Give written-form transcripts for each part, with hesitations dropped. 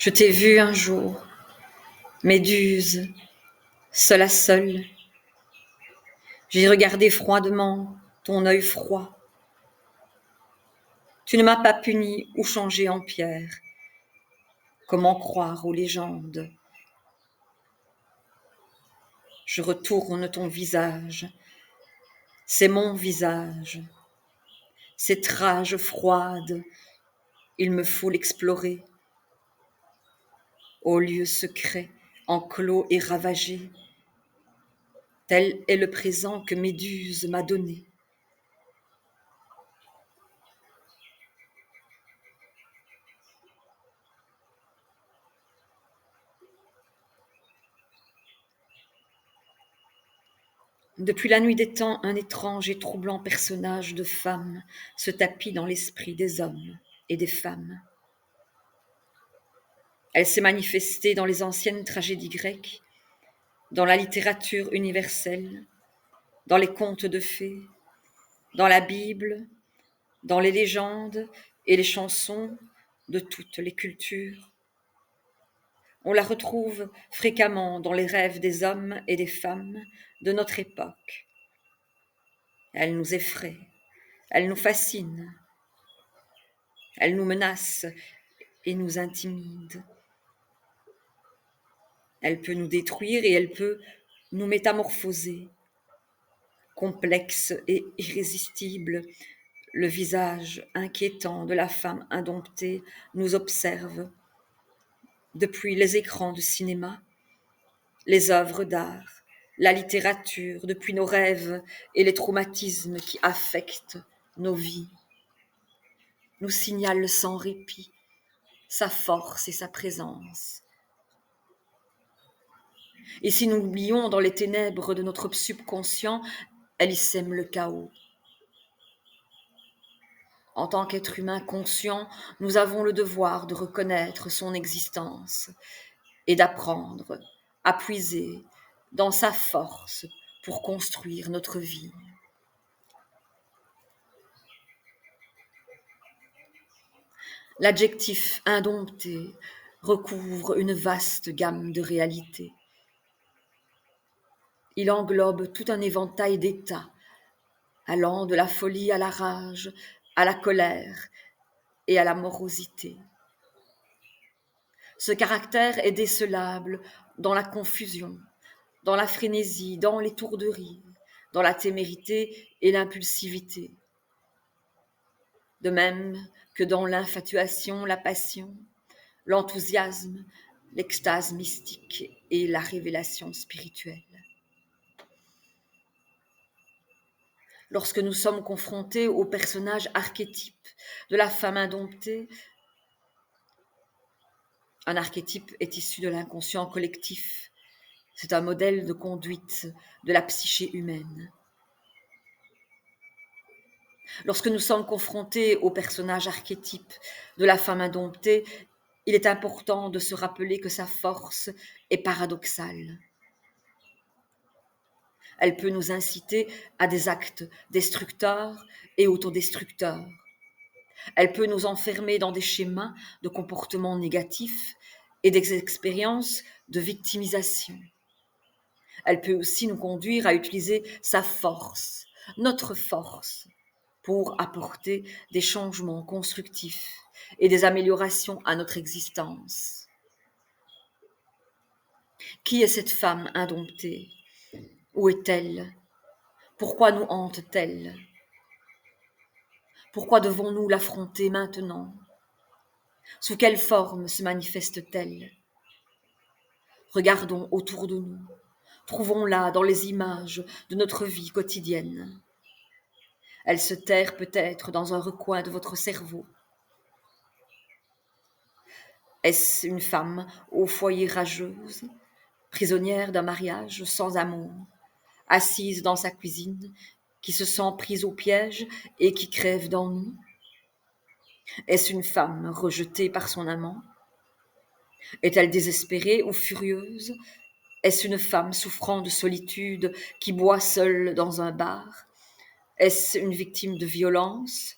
Je t'ai vu un jour, Méduse, seule à seule. J'ai regardé froidement ton œil froid. Tu ne m'as pas puni ou changé en pierre. Comment croire aux légendes? Je retourne ton visage. C'est mon visage. Cette rage froide, il me faut l'explorer. Au lieu secret, enclos et ravagé, tel est le présent que Méduse m'a donné. Depuis la nuit des temps, un étrange et troublant personnage de femme se tapit dans l'esprit des hommes et des femmes. Elle s'est manifestée dans les anciennes tragédies grecques, dans la littérature universelle, dans les contes de fées, dans la Bible, dans les légendes et les chansons de toutes les cultures. On la retrouve fréquemment dans les rêves des hommes et des femmes de notre époque. Elle nous effraie, elle nous fascine, elle nous menace et nous intimide. Elle peut nous détruire et elle peut nous métamorphoser. Complexe et irrésistible, le visage inquiétant de la femme indomptée nous observe depuis les écrans de cinéma, les œuvres d'art, la littérature, depuis nos rêves et les traumatismes qui affectent nos vies, nous signale sans répit sa force et sa présence. Et si nous l'oublions dans les ténèbres de notre subconscient, elle y sème le chaos. En tant qu'être humain conscient, nous avons le devoir de reconnaître son existence et d'apprendre à puiser dans sa force pour construire notre vie. L'adjectif indompté recouvre une vaste gamme de réalités. Il englobe tout un éventail d'états, allant de la folie à la rage, à la colère et à la morosité. Ce caractère est décelable dans la confusion, dans la frénésie, dans l'étourderie, dans la témérité et l'impulsivité. De même que dans l'infatuation, la passion, l'enthousiasme, l'extase mystique et la révélation spirituelle. Lorsque nous sommes confrontés au personnage archétype de la femme indomptée, un archétype est issu de l'inconscient collectif. C'est un modèle de conduite de la psyché humaine. Lorsque nous sommes confrontés au personnage archétype de la femme indomptée, il est important de se rappeler que sa force est paradoxale. Elle peut nous inciter à des actes destructeurs et autodestructeurs. Elle peut nous enfermer dans des schémas de comportement négatifs et des expériences de victimisation. Elle peut aussi nous conduire à utiliser sa force, notre force, pour apporter des changements constructifs et des améliorations à notre existence. Qui est cette femme indomptée? Où est-elle? Pourquoi nous hante-t-elle? Pourquoi devons-nous l'affronter maintenant? Sous quelle forme se manifeste-t-elle? Regardons autour de nous, trouvons-la dans les images de notre vie quotidienne. Elle se terre peut-être dans un recoin de votre cerveau. Est-ce une femme au foyer rageuse, prisonnière d'un mariage sans amour, assise dans sa cuisine, qui se sent prise au piège et qui crève d'ennui? Est-ce une femme rejetée par son amant? Est-elle désespérée ou furieuse? Est-ce une femme souffrant de solitude qui boit seule dans un bar? Est-ce une victime de violence?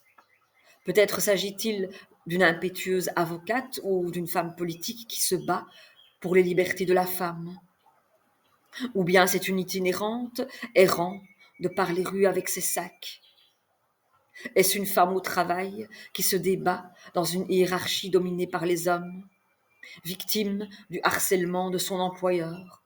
Peut-être s'agit-il d'une impétueuse avocate ou d'une femme politique qui se bat pour les libertés de la femme. Ou bien c'est une itinérante errant de par les rues avec ses sacs. Est-ce une femme au travail qui se débat dans une hiérarchie dominée par les hommes, victime du harcèlement de son employeur?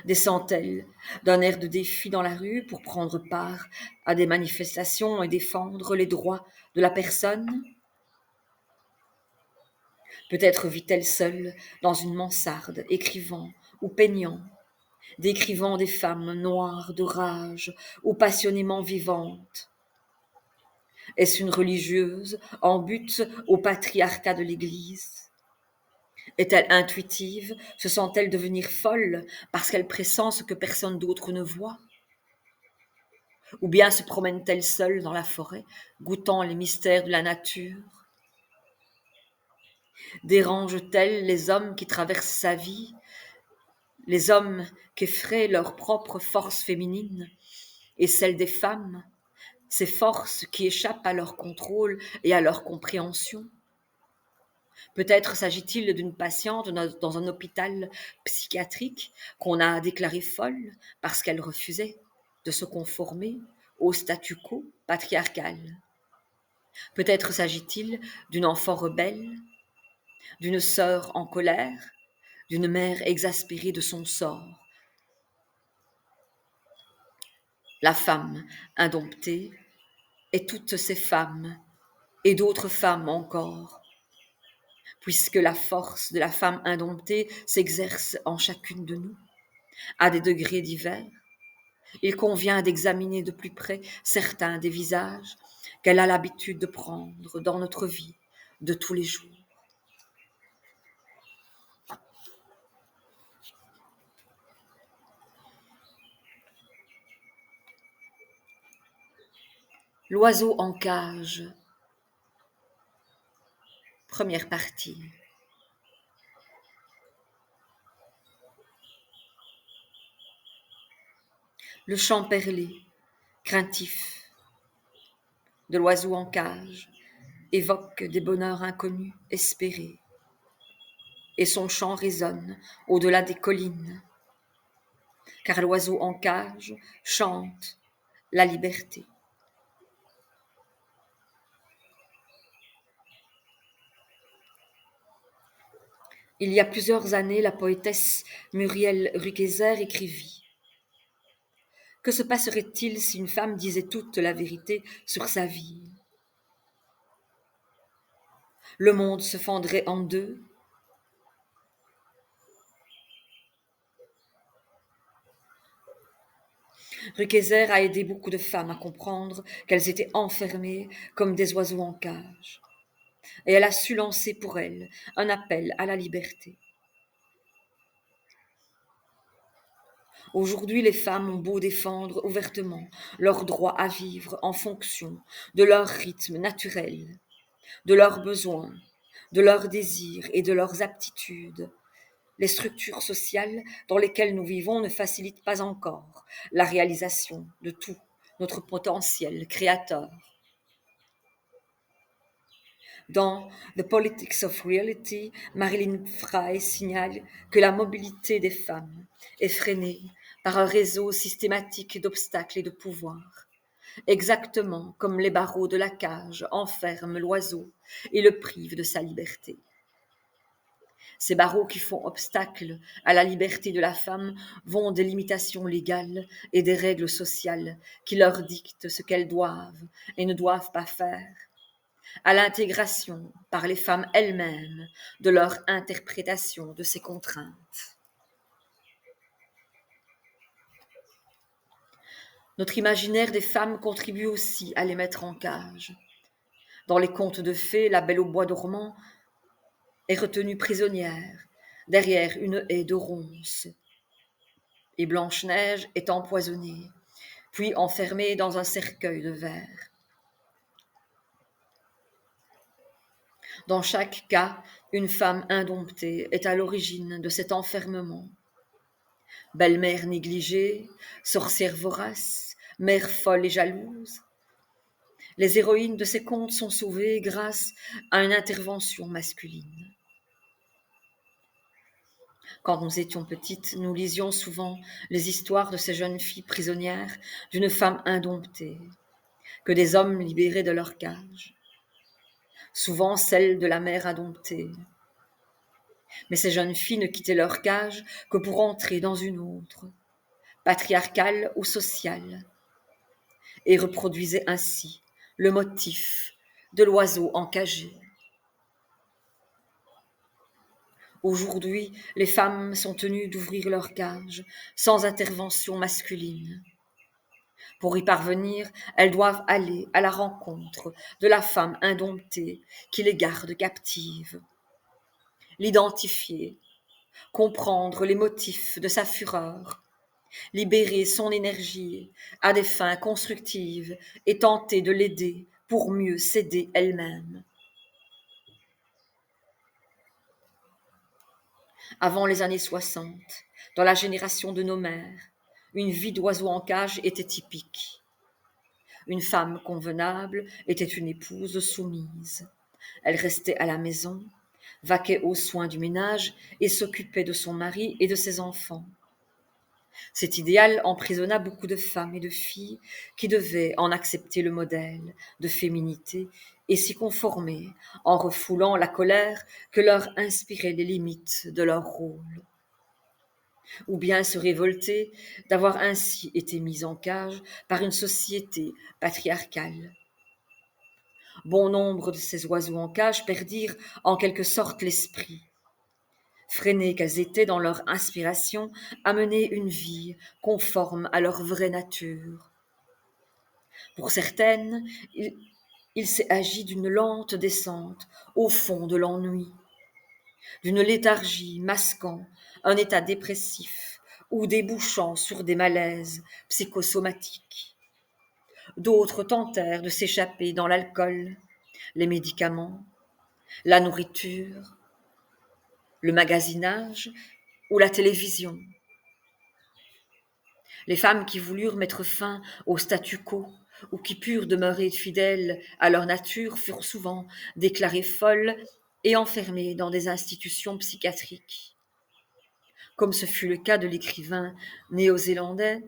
Descend-elle d'un air de défi dans la rue pour prendre part à des manifestations et défendre les droits de la personne? Peut-être vit-elle seule dans une mansarde, écrivant ou peignant, décrivant des femmes noires de rage ou passionnément vivantes. Est-ce une religieuse en butte au patriarcat de l'Église? Est-elle intuitive? Se sent-elle devenir folle parce qu'elle pressent ce que personne d'autre ne voit? Ou bien se promène-t-elle seule dans la forêt, goûtant les mystères de la nature? Dérange-t-elle les hommes qui traversent sa vie, les hommes qu'effraie leur propre force féminine et celle des femmes, ces forces qui échappent à leur contrôle et à leur compréhension? Peut-être s'agit-il d'une patiente dans un hôpital psychiatrique qu'on a déclarée folle parce qu'elle refusait de se conformer au statu quo patriarcal. Peut-être s'agit-il d'une enfant rebelle, d'une sœur en colère, d'une mère exaspérée de son sort. La femme indomptée est toutes ces femmes et d'autres femmes encore, puisque la force de la femme indomptée s'exerce en chacune de nous, à des degrés divers. Il convient d'examiner de plus près certains des visages qu'elle a l'habitude de prendre dans notre vie de tous les jours. L'oiseau en cage. Première partie. Le chant perlé, craintif, de l'oiseau en cage évoque des bonheurs inconnus, espérés, et son chant résonne au-delà des collines, car l'oiseau en cage chante la liberté. Il y a plusieurs années, la poétesse Muriel Rukeyser écrivit: que se passerait-il si une femme disait toute la vérité sur sa vie? Le monde se fendrait en deux. Rukeyser a aidé beaucoup de femmes à comprendre qu'elles étaient enfermées comme des oiseaux en cage. Et elle a su lancer pour elles un appel à la liberté. Aujourd'hui, les femmes ont beau défendre ouvertement leur droit à vivre en fonction de leur rythme naturel, de leurs besoins, de leurs désirs et de leurs aptitudes. Les structures sociales dans lesquelles nous vivons ne facilitent pas encore la réalisation de tout notre potentiel créateur. Dans The Politics of Reality, Marilyn Frey signale que la mobilité des femmes est freinée par un réseau systématique d'obstacles et de pouvoirs, exactement comme les barreaux de la cage enferment l'oiseau et le privent de sa liberté. Ces barreaux qui font obstacle à la liberté de la femme vont des limitations légales et des règles sociales qui leur dictent ce qu'elles doivent et ne doivent pas faire, à l'intégration par les femmes elles-mêmes de leur interprétation de ces contraintes. Notre imaginaire des femmes contribue aussi à les mettre en cage. Dans les contes de fées, la Belle au bois dormant est retenue prisonnière derrière une haie de ronces, et Blanche-Neige est empoisonnée, puis enfermée dans un cercueil de verre. Dans chaque cas, une femme indomptée est à l'origine de cet enfermement. Belle-mère négligée, sorcière vorace, mère folle et jalouse, Les héroïnes de ces contes sont sauvées grâce à une intervention masculine. Quand nous étions petites, nous lisions souvent les histoires de ces jeunes filles prisonnières d'une femme indomptée, que des hommes libéraient de leur cage. Souvent celles de la mère indomptée. Mais ces jeunes filles ne quittaient leur cage que pour entrer dans une autre, patriarcale ou sociale, et reproduisaient ainsi le motif de l'oiseau encagé. Aujourd'hui, les femmes sont tenues d'ouvrir leur cage sans intervention masculine. Pour y parvenir, elles doivent aller à la rencontre de la femme indomptée qui les garde captives, l'identifier, comprendre les motifs de sa fureur, libérer son énergie à des fins constructives et tenter de l'aider pour mieux s'aider elle-même. Avant les années 60, dans la génération de nos mères, une vie d'oiseau en cage était typique. Une femme convenable était une épouse soumise. Elle restait à la maison, vaquait aux soins du ménage et s'occupait de son mari et de ses enfants. Cet idéal emprisonna beaucoup de femmes et de filles qui devaient en accepter le modèle de féminité et s'y conformer en refoulant la colère que leur inspiraient les limites de leur rôle. Ou bien se révolter d'avoir ainsi été mises en cage par une société patriarcale. Bon nombre de ces oiseaux en cage perdirent en quelque sorte l'esprit. Freinées qu'elles étaient dans leur inspiration à mener une vie conforme à leur vraie nature. Pour certaines, il s'est agi d'une lente descente au fond de l'ennui, d'une léthargie masquant un état dépressif ou débouchant sur des malaises psychosomatiques. D'autres tentèrent de s'échapper dans l'alcool, les médicaments, la nourriture, le magasinage ou la télévision. Les femmes qui voulurent mettre fin au statu quo ou qui purent demeurer fidèles à leur nature furent souvent déclarées folles et enfermées dans des institutions psychiatriques, comme ce fut le cas de l'écrivain néo-zélandaise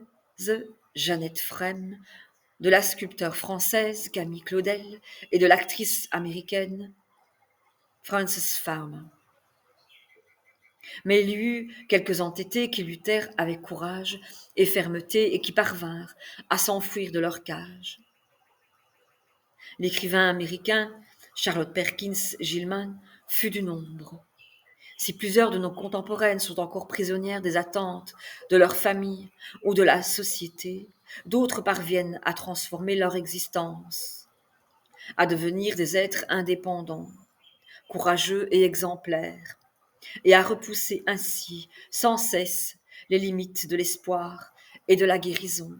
Jeannette Frem, de la sculpteure française Camille Claudel et de l'actrice américaine Frances Farmer. Mais il y eut quelques entêtés qui luttèrent avec courage et fermeté et qui parvinrent à s'enfuir de leur cage. L'écrivain américain Charlotte Perkins Gilman fut du nombre. Si plusieurs de nos contemporaines sont encore prisonnières des attentes de leur famille ou de la société, d'autres parviennent à transformer leur existence, à devenir des êtres indépendants, courageux et exemplaires, et à repousser ainsi sans cesse les limites de l'espoir et de la guérison.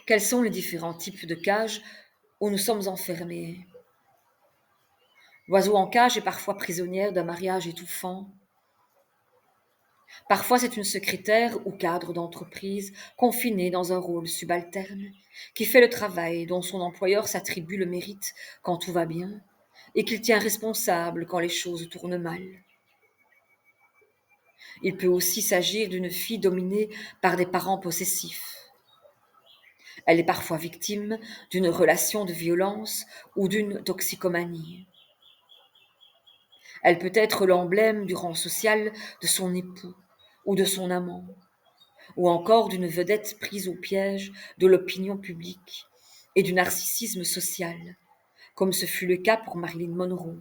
Quels sont les différents types de cages où nous sommes enfermés? L'oiseau en cage est parfois prisonnière d'un mariage étouffant. Parfois, c'est une secrétaire ou cadre d'entreprise confinée dans un rôle subalterne qui fait le travail dont son employeur s'attribue le mérite quand tout va bien et qu'il tient responsable quand les choses tournent mal. Il peut aussi s'agir d'une fille dominée par des parents possessifs. Elle est parfois victime d'une relation de violence ou d'une toxicomanie. Elle peut être l'emblème du rang social de son époux ou de son amant, ou encore d'une vedette prise au piège de l'opinion publique et du narcissisme social, comme ce fut le cas pour Marilyn Monroe.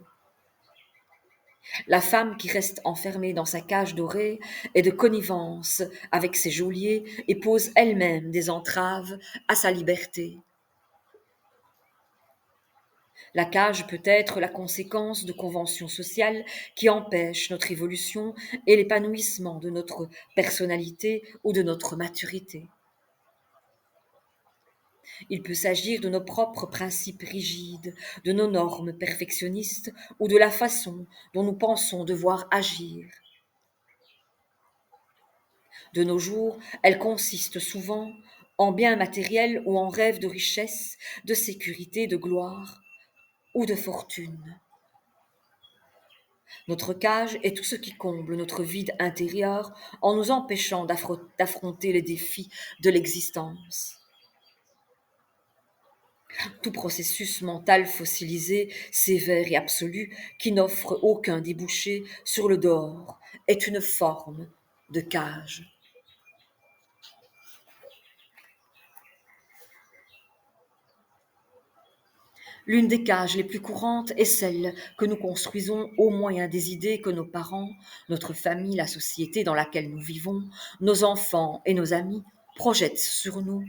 La femme qui reste enfermée dans sa cage dorée est de connivence avec ses geôliers et pose elle-même des entraves à sa liberté. La cage peut être la conséquence de conventions sociales qui empêchent notre évolution et l'épanouissement de notre personnalité ou de notre maturité. Il peut s'agir de nos propres principes rigides, de nos normes perfectionnistes ou de la façon dont nous pensons devoir agir. De nos jours, elles consistent souvent en biens matériels ou en rêves de richesse, de sécurité, de gloire ou de fortune. Notre cage est tout ce qui comble notre vide intérieur en nous empêchant d'affronter les défis de l'existence. Tout processus mental fossilisé, sévère et absolu, qui n'offre aucun débouché sur le dehors, est une forme de cage. L'une des cages les plus courantes est celle que nous construisons au moyen des idées que nos parents, notre famille, la société dans laquelle nous vivons, nos enfants et nos amis projettent sur nous.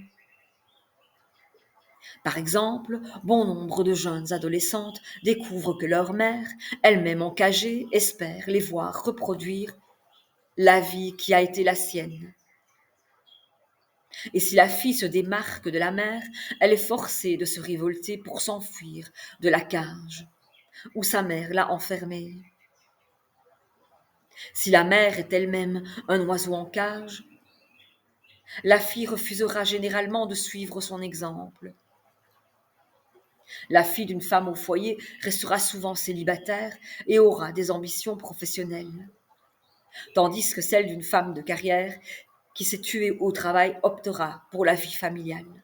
Par exemple, bon nombre de jeunes adolescentes découvrent que leur mère, elle-même encagée, espère les voir reproduire la vie qui a été la sienne. Et si la fille se démarque de la mère, elle est forcée de se révolter pour s'enfuir de la cage où sa mère l'a enfermée. Si la mère est elle-même un oiseau en cage, la fille refusera généralement de suivre son exemple. La fille d'une femme au foyer restera souvent célibataire et aura des ambitions professionnelles, tandis que celle d'une femme de carrière qui s'est tuée au travail optera pour la vie familiale.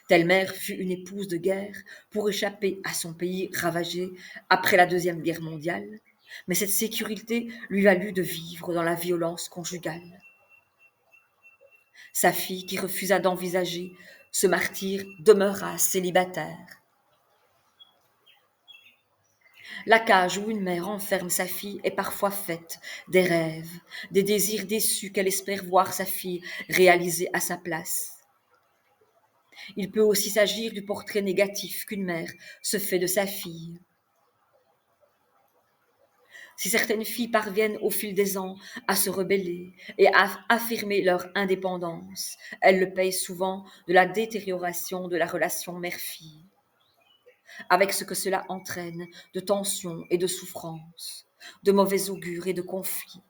Telle mère fut une épouse de guerre pour échapper à son pays ravagé après la Deuxième Guerre mondiale, mais cette sécurité lui valut de vivre dans la violence conjugale. Sa fille, qui refusa d'envisager ce martyre, demeura célibataire. La cage où une mère enferme sa fille est parfois faite des rêves, des désirs déçus qu'elle espère voir sa fille réaliser à sa place. Il peut aussi s'agir du portrait négatif qu'une mère se fait de sa fille. Si certaines filles parviennent au fil des ans à se rebeller et à affirmer leur indépendance, elles le payent souvent de la détérioration de la relation mère-fille, avec ce que cela entraîne de tensions et de souffrances, de mauvais augure et de conflits.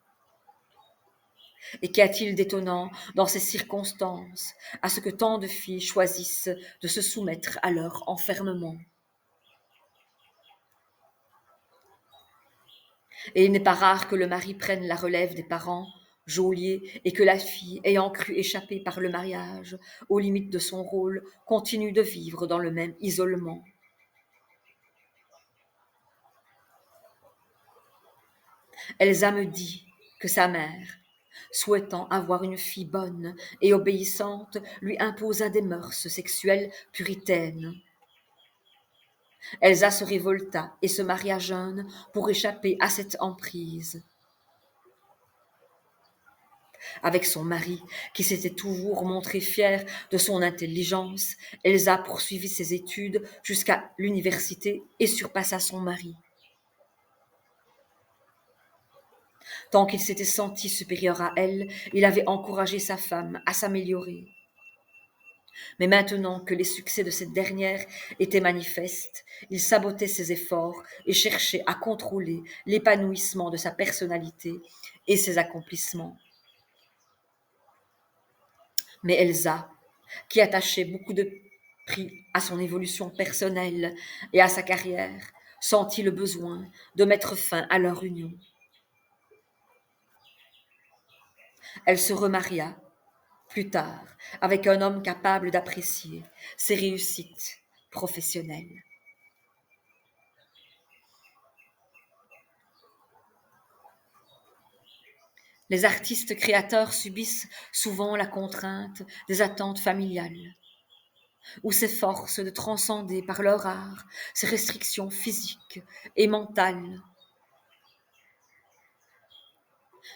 Et qu'y a-t-il d'étonnant dans ces circonstances à ce que tant de filles choisissent de se soumettre à leur enfermement? Et il n'est pas rare que le mari prenne la relève des parents, geôliers, et que la fille, ayant cru échapper par le mariage aux limites de son rôle, continue de vivre dans le même isolement. Elsa me dit que sa mère, souhaitant avoir une fille bonne et obéissante, lui imposa des mœurs sexuelles puritaines. Elsa se révolta et se maria jeune pour échapper à cette emprise. Avec son mari, qui s'était toujours montré fier de son intelligence, Elsa poursuivit ses études jusqu'à l'université et surpassa son mari. Tant qu'il s'était senti supérieur à elle, il avait encouragé sa femme à s'améliorer. Mais maintenant que les succès de cette dernière étaient manifestes, il sabotait ses efforts et cherchait à contrôler l'épanouissement de sa personnalité et ses accomplissements. Mais Elsa, qui attachait beaucoup de prix à son évolution personnelle et à sa carrière, sentit le besoin de mettre fin à leur union. Elle se remaria plus tard avec un homme capable d'apprécier ses réussites professionnelles. Les artistes créateurs subissent souvent la contrainte des attentes familiales, ou s'efforcent de transcender par leur art ces restrictions physiques et mentales.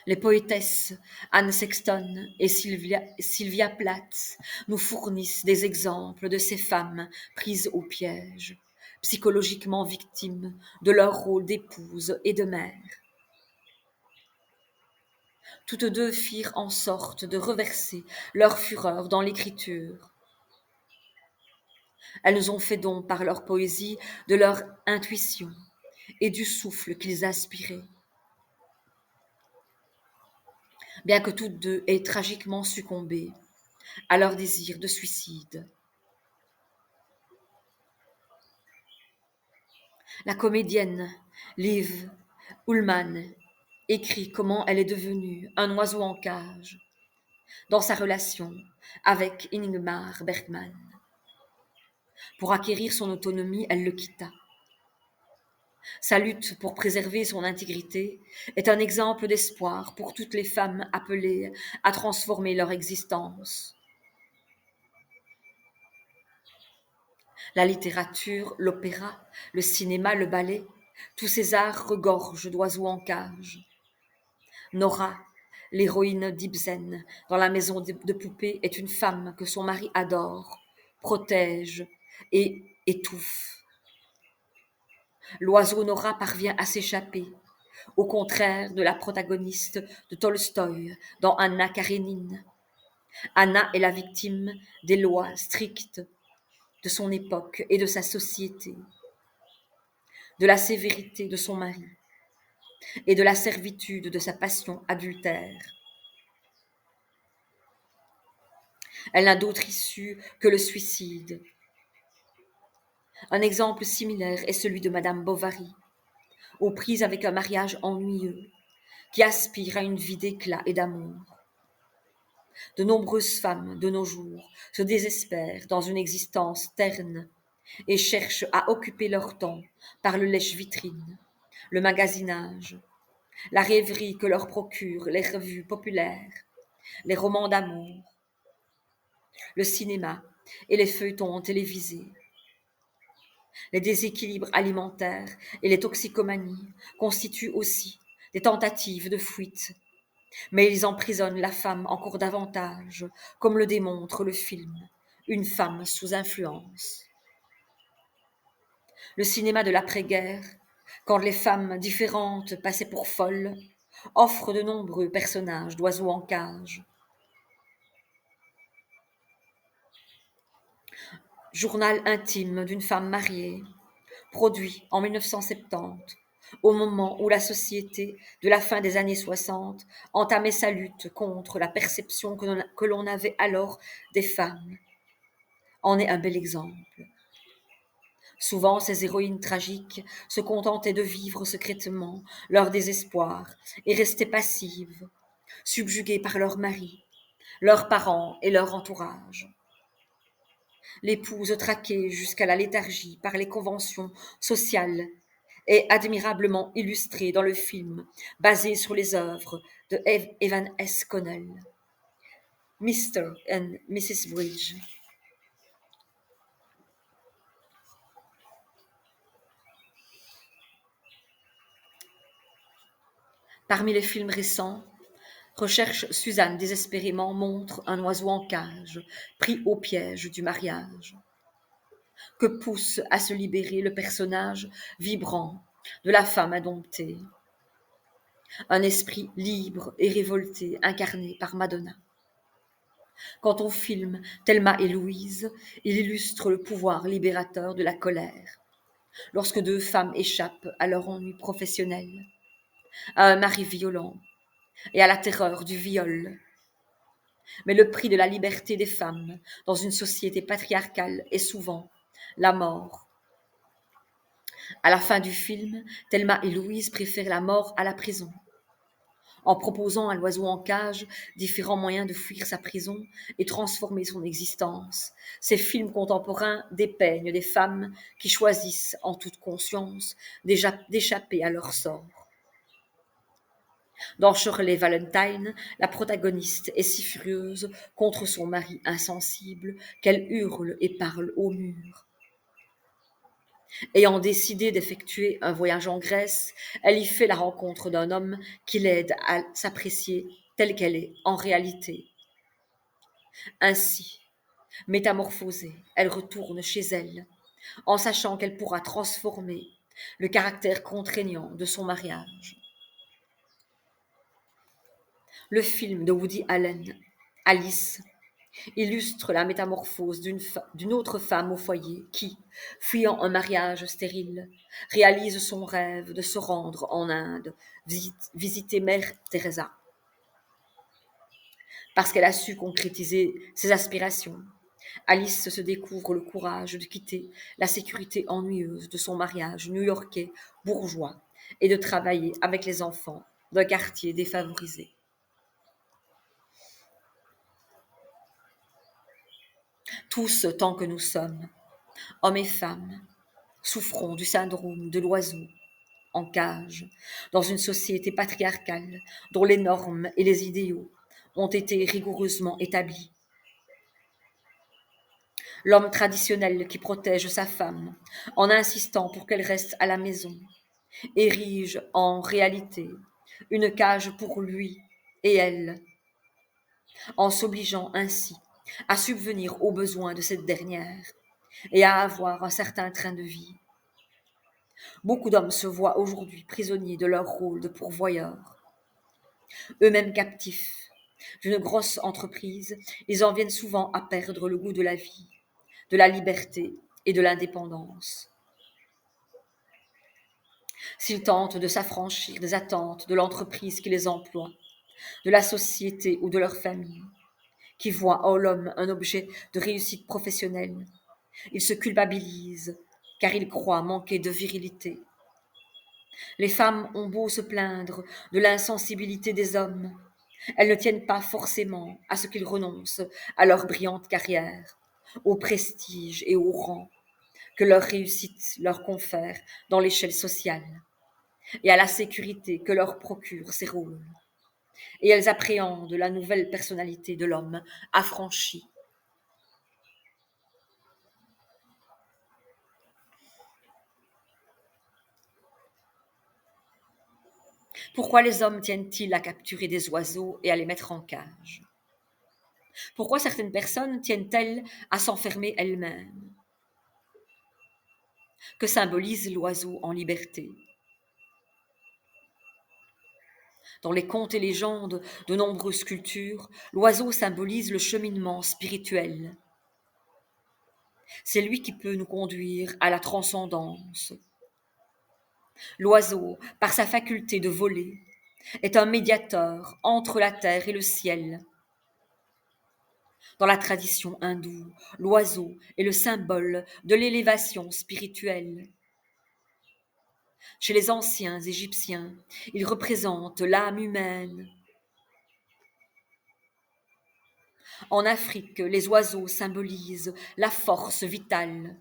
Les poétesses Anne Sexton et Sylvia Plath nous fournissent des exemples de ces femmes prises au piège, psychologiquement victimes de leur rôle d'épouse et de mère. Toutes deux firent en sorte de reverser leur fureur dans l'écriture. Elles nous ont fait don par leur poésie de leur intuition et du souffle qu'ils aspiraient. Bien que toutes deux aient tragiquement succombé à leur désir de suicide. La comédienne Liv Ullmann écrit comment elle est devenue un oiseau en cage dans sa relation avec Ingmar Bergman. Pour acquérir son autonomie, elle le quitta. Sa lutte pour préserver son intégrité est un exemple d'espoir pour toutes les femmes appelées à transformer leur existence. La littérature, l'opéra, le cinéma, le ballet, tous ces arts regorgent d'oiseaux en cage. Nora, l'héroïne d'Ibsen dans La maison de poupée, est une femme que son mari adore, protège et étouffe. L'oiseau Nora parvient à s'échapper, au contraire de la protagoniste de Tolstoï dans Anna Karénine. Anna est la victime des lois strictes de son époque et de sa société, de la sévérité de son mari et de la servitude de sa passion adultère. Elle n'a d'autre issue que le suicide. Un exemple similaire est celui de Madame Bovary, aux prises avec un mariage ennuyeux, qui aspire à une vie d'éclat et d'amour. De nombreuses femmes de nos jours se désespèrent dans une existence terne et cherchent à occuper leur temps par le lèche-vitrine, le magasinage, la rêverie que leur procurent les revues populaires, les romans d'amour, le cinéma et les feuilletons télévisés. Les déséquilibres alimentaires et les toxicomanies constituent aussi des tentatives de fuite, mais ils emprisonnent la femme encore davantage, comme le démontre le film Une femme sous influence. Le cinéma de l'après-guerre, quand les femmes différentes passaient pour folles, offre de nombreux personnages d'oiseaux en cage. Journal intime d'une femme mariée, produit en 1970, au moment où la société de la fin des années 60 entamait sa lutte contre la perception que l'on avait alors des femmes, en est un bel exemple. Souvent, ces héroïnes tragiques se contentaient de vivre secrètement leur désespoir et restaient passives, subjuguées par leur mari, leurs parents et leur entourage. L'épouse traquée jusqu'à la léthargie par les conventions sociales est admirablement illustrée dans le film basé sur les œuvres de Evan S. Connell, Mr. and Mrs. Bridge. Parmi les films récents, Recherche Suzanne désespérément montre un oiseau en cage, pris au piège du mariage, que pousse à se libérer le personnage vibrant de la femme indomptée. Un esprit libre et révolté incarné par Madonna. Quant au film Thelma et Louise, il illustre le pouvoir libérateur de la colère, lorsque deux femmes échappent à leur ennui professionnel, à un mari violent et à la terreur du viol. Mais le prix de la liberté des femmes dans une société patriarcale est souvent la mort. À la fin du film, Thelma et Louise préfèrent la mort à la prison. En proposant à l'oiseau en cage différents moyens de fuir sa prison et transformer son existence, ces films contemporains dépeignent des femmes qui choisissent en toute conscience d'échapper à leur sort. Dans Shirley Valentine, la protagoniste est si furieuse contre son mari insensible qu'elle hurle et parle au mur. Ayant décidé d'effectuer un voyage en Grèce, elle y fait la rencontre d'un homme qui l'aide à s'apprécier telle qu'elle est en réalité. Ainsi, métamorphosée, elle retourne chez elle, en sachant qu'elle pourra transformer le caractère contraignant de son mariage. Le film de Woody Allen, Alice, illustre la métamorphose d'une autre femme au foyer qui, fuyant un mariage stérile, réalise son rêve de se rendre en Inde, visiter Mère Teresa. Parce qu'elle a su concrétiser ses aspirations, Alice se découvre le courage de quitter la sécurité ennuyeuse de son mariage new-yorkais bourgeois et de travailler avec les enfants d'un quartier défavorisé. Tous, tant que nous sommes, hommes et femmes, souffrons du syndrome de l'oiseau en cage, dans une société patriarcale dont les normes et les idéaux ont été rigoureusement établis. L'homme traditionnel qui protège sa femme en insistant pour qu'elle reste à la maison érige en réalité une cage pour lui et elle, en s'obligeant ainsi à subvenir aux besoins de cette dernière et à avoir un certain train de vie. Beaucoup d'hommes se voient aujourd'hui prisonniers de leur rôle de pourvoyeurs. Eux-mêmes captifs d'une grosse entreprise, ils en viennent souvent à perdre le goût de la vie, de la liberté et de l'indépendance. S'ils tentent de s'affranchir des attentes de l'entreprise qui les emploie, de la société ou de leur famille, qui voit en l'homme un objet de réussite professionnelle, ils se culpabilisent car ils croient manquer de virilité. Les femmes ont beau se plaindre de l'insensibilité des hommes, elles ne tiennent pas forcément à ce qu'ils renoncent à leur brillante carrière, au prestige et au rang que leur réussite leur confère dans l'échelle sociale, et à la sécurité que leur procurent ces rôles. Et elles appréhendent la nouvelle personnalité de l'homme affranchi. Pourquoi les hommes tiennent-ils à capturer des oiseaux et à les mettre en cage? Pourquoi certaines personnes tiennent-elles à s'enfermer elles-mêmes? Que symbolise l'oiseau en liberté? Dans les contes et légendes de nombreuses cultures, l'oiseau symbolise le cheminement spirituel. C'est lui qui peut nous conduire à la transcendance. L'oiseau, par sa faculté de voler, est un médiateur entre la terre et le ciel. Dans la tradition hindoue, l'oiseau est le symbole de l'élévation spirituelle. Chez les anciens Égyptiens, il représente l'âme humaine. En Afrique, les oiseaux symbolisent la force vitale.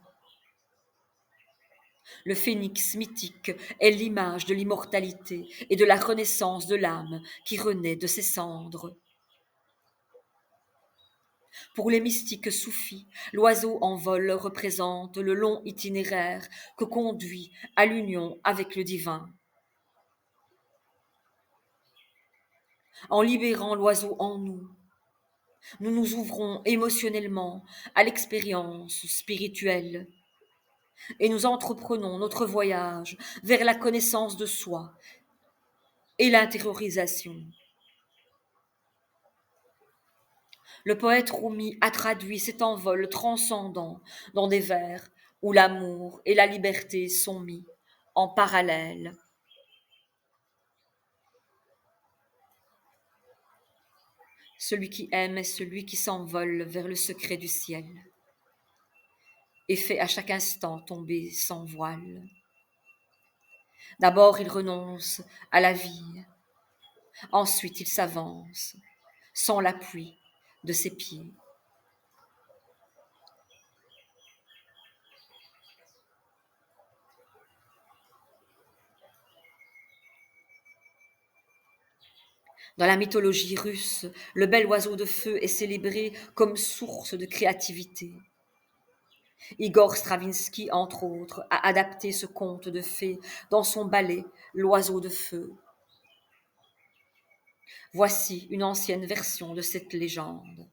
Le phénix mythique est l'image de l'immortalité et de la renaissance de l'âme qui renaît de ses cendres. Pour les mystiques soufis, l'oiseau en vol représente le long itinéraire que conduit à l'union avec le divin. En libérant l'oiseau en nous, nous nous ouvrons émotionnellement à l'expérience spirituelle et nous entreprenons notre voyage vers la connaissance de soi et l'intériorisation. Le poète Rumi a traduit cet envol transcendant dans des vers où l'amour et la liberté sont mis en parallèle. Celui qui aime est celui qui s'envole vers le secret du ciel et fait à chaque instant tomber sans voile. D'abord il renonce à la vie, ensuite il s'avance sans l'appui de ses pieds. Dans la mythologie russe, le bel oiseau de feu est célébré comme source de créativité. Igor Stravinsky, entre autres, a adapté ce conte de fées dans son ballet L'oiseau de feu. Voici une ancienne version de cette légende.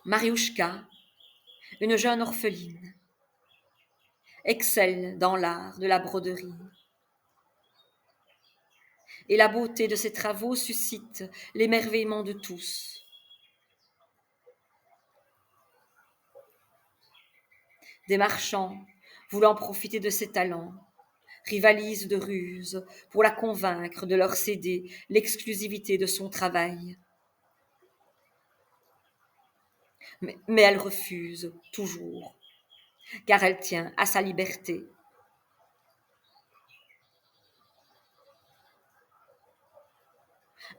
Mariouchka, une jeune orpheline, excelle dans l'art de la broderie. et la beauté de ses travaux suscite l'émerveillement de tous. Des marchands, voulant profiter de ses talents, rivalisent de ruse pour la convaincre de leur céder l'exclusivité de son travail. Mais elle refuse toujours, car elle tient à sa liberté.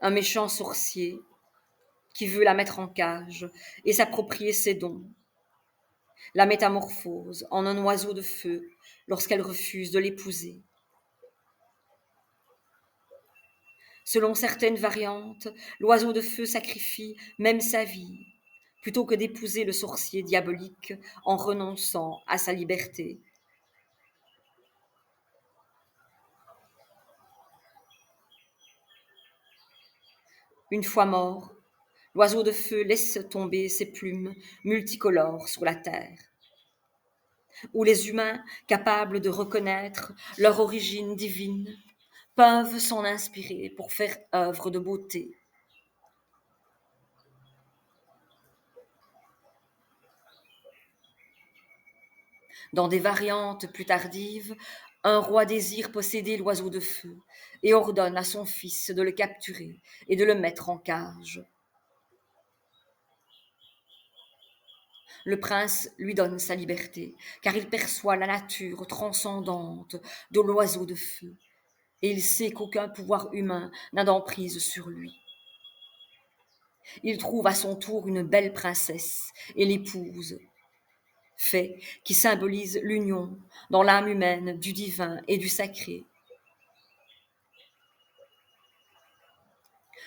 Un méchant sorcier qui veut la mettre en cage et s'approprier ses dons, la métamorphose en un oiseau de feu lorsqu'elle refuse de l'épouser. Selon certaines variantes, l'oiseau de feu sacrifie même sa vie, plutôt que d'épouser le sorcier diabolique en renonçant à sa liberté. Une fois mort, l'oiseau de feu laisse tomber ses plumes multicolores sur la terre, où les humains, capables de reconnaître leur origine divine, peuvent s'en inspirer pour faire œuvre de beauté. Dans des variantes plus tardives, un roi désire posséder l'oiseau de feu et ordonne à son fils de le capturer et de le mettre en cage. Le prince lui donne sa liberté, car il perçoit la nature transcendante de l'oiseau de feu, et il sait qu'aucun pouvoir humain n'a d'emprise sur lui. Il trouve à son tour une belle princesse et l'épouse, fait qui symbolise l'union dans l'âme humaine du divin et du sacré.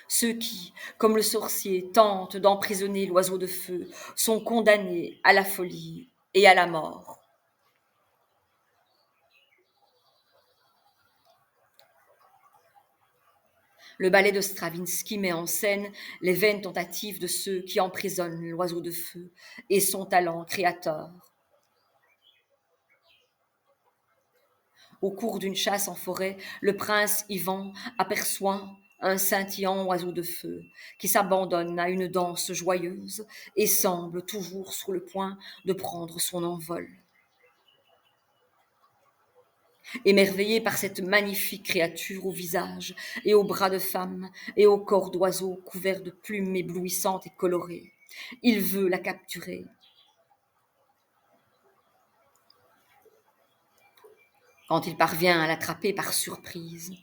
Ceux qui, comme le sorcier, tentent d'emprisonner l'oiseau de feu sont condamnés à la folie et à la mort. Le ballet de Stravinsky met en scène les vaines tentatives de ceux qui emprisonnent l'oiseau de feu et son talent créateur. Au cours d'une chasse en forêt, le prince Ivan aperçoit un scintillant oiseau de feu qui s'abandonne à une danse joyeuse et semble toujours sur le point de prendre son envol. Émerveillé par cette magnifique créature au visage et aux bras de femme et au corps d'oiseau couvert de plumes éblouissantes et colorées, il veut la capturer. Quand il parvient à l'attraper par surprise,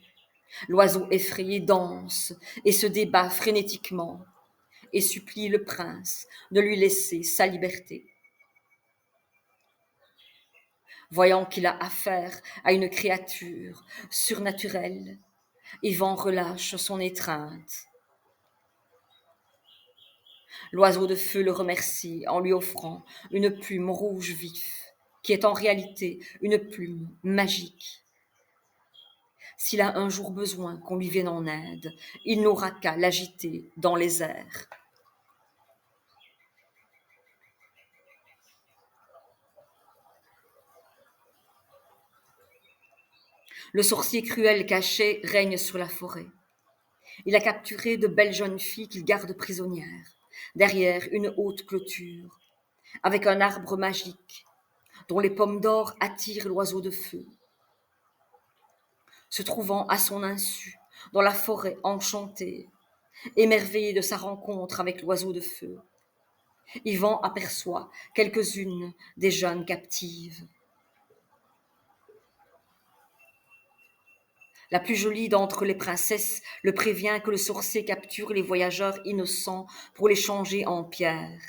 l'oiseau effrayé danse et se débat frénétiquement et supplie le prince de lui laisser sa liberté. Voyant qu'il a affaire à une créature surnaturelle, Ivan relâche son étreinte. L'oiseau de feu le remercie en lui offrant une plume rouge vif, qui est en réalité une plume magique. S'il a un jour besoin qu'on lui vienne en aide, il n'aura qu'à l'agiter dans les airs. Le sorcier cruel caché règne sur la forêt. Il a capturé de belles jeunes filles qu'il garde prisonnières, derrière une haute clôture, avec un arbre magique, dont les pommes d'or attirent l'oiseau de feu. Se trouvant à son insu, dans la forêt enchantée, émerveillé de sa rencontre avec l'oiseau de feu, Ivan aperçoit quelques-unes des jeunes captives. La plus jolie d'entre les princesses le prévient que le sorcier capture les voyageurs innocents pour les changer en pierres.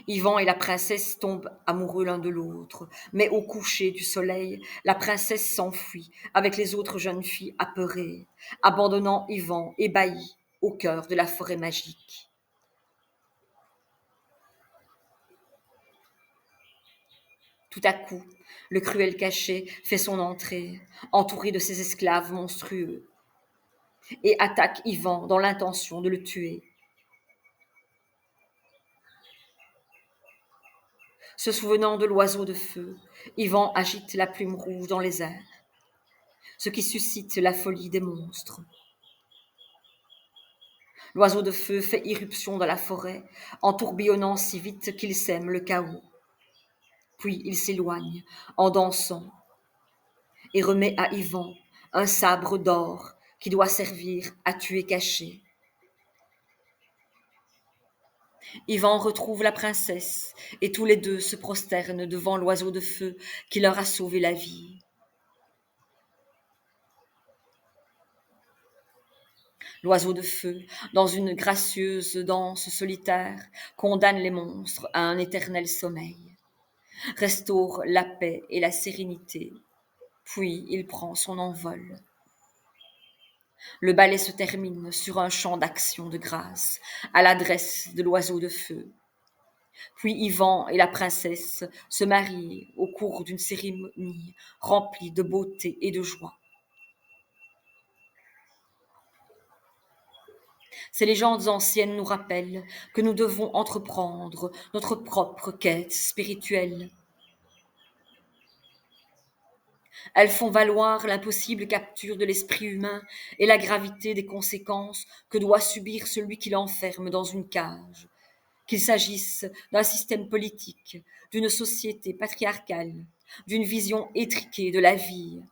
Ivan et la princesse tombent amoureux l'un de l'autre, mais au coucher du soleil, la princesse s'enfuit avec les autres jeunes filles apeurées, abandonnant Ivan ébahi au cœur de la forêt magique. Tout à coup, le cruel cachet fait son entrée, entouré de ses esclaves monstrueux, et attaque Ivan dans l'intention de le tuer. Se souvenant de l'oiseau de feu, Ivan agite la plume rouge dans les airs. ce qui suscite la folie des monstres. L'oiseau de feu fait irruption dans la forêt, en tourbillonnant si vite qu'il sème le chaos. Puis il s'éloigne, en dansant, et remet à Yvan un sabre d'or qui doit servir à tuer caché. Yvan retrouve la princesse, et tous les deux se prosternent devant l'oiseau de feu qui leur a sauvé la vie. L'oiseau de feu, dans une gracieuse danse solitaire, condamne les monstres à un éternel sommeil, restaure la paix et la sérénité, puis il prend son envol. Le ballet se termine sur un chant d'action de grâce, à l'adresse de l'oiseau de feu. Puis Yvan et la princesse se marient au cours d'une cérémonie remplie de beauté et de joie. Ces légendes anciennes nous rappellent que nous devons entreprendre notre propre quête spirituelle. Elles font valoir l'impossible capture de l'esprit humain et la gravité des conséquences que doit subir celui qui l'enferme dans une cage, qu'il s'agisse d'un système politique, d'une société patriarcale, d'une vision étriquée de la vie,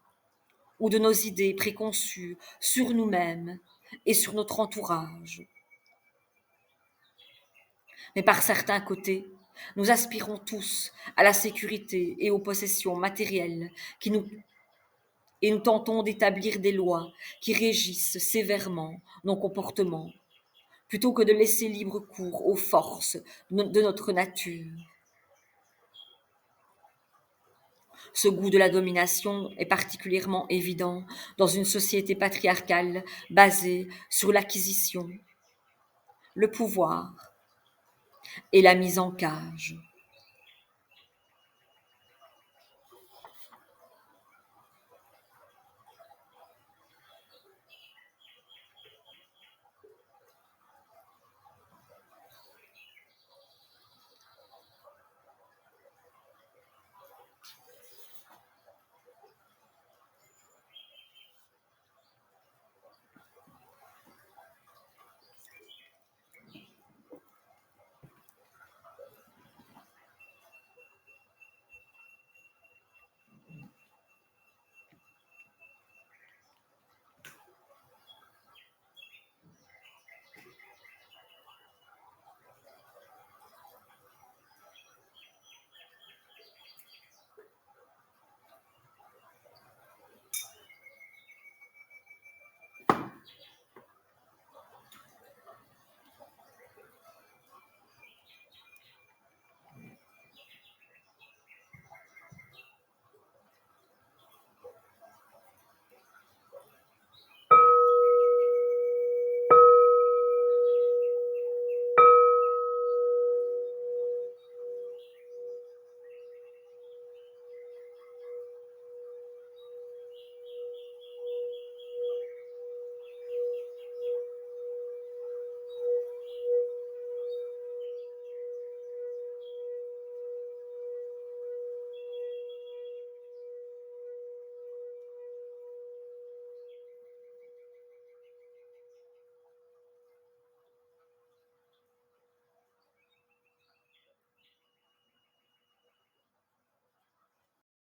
ou de nos idées préconçues sur nous-mêmes et sur notre entourage. Mais par certains côtés, nous aspirons tous à la sécurité et aux possessions matérielles et nous tentons d'établir des lois qui régissent sévèrement nos comportements, plutôt que de laisser libre cours aux forces de notre nature. Ce goût de la domination est particulièrement évident dans une société patriarcale basée sur l'acquisition, le pouvoir et la mise en cage.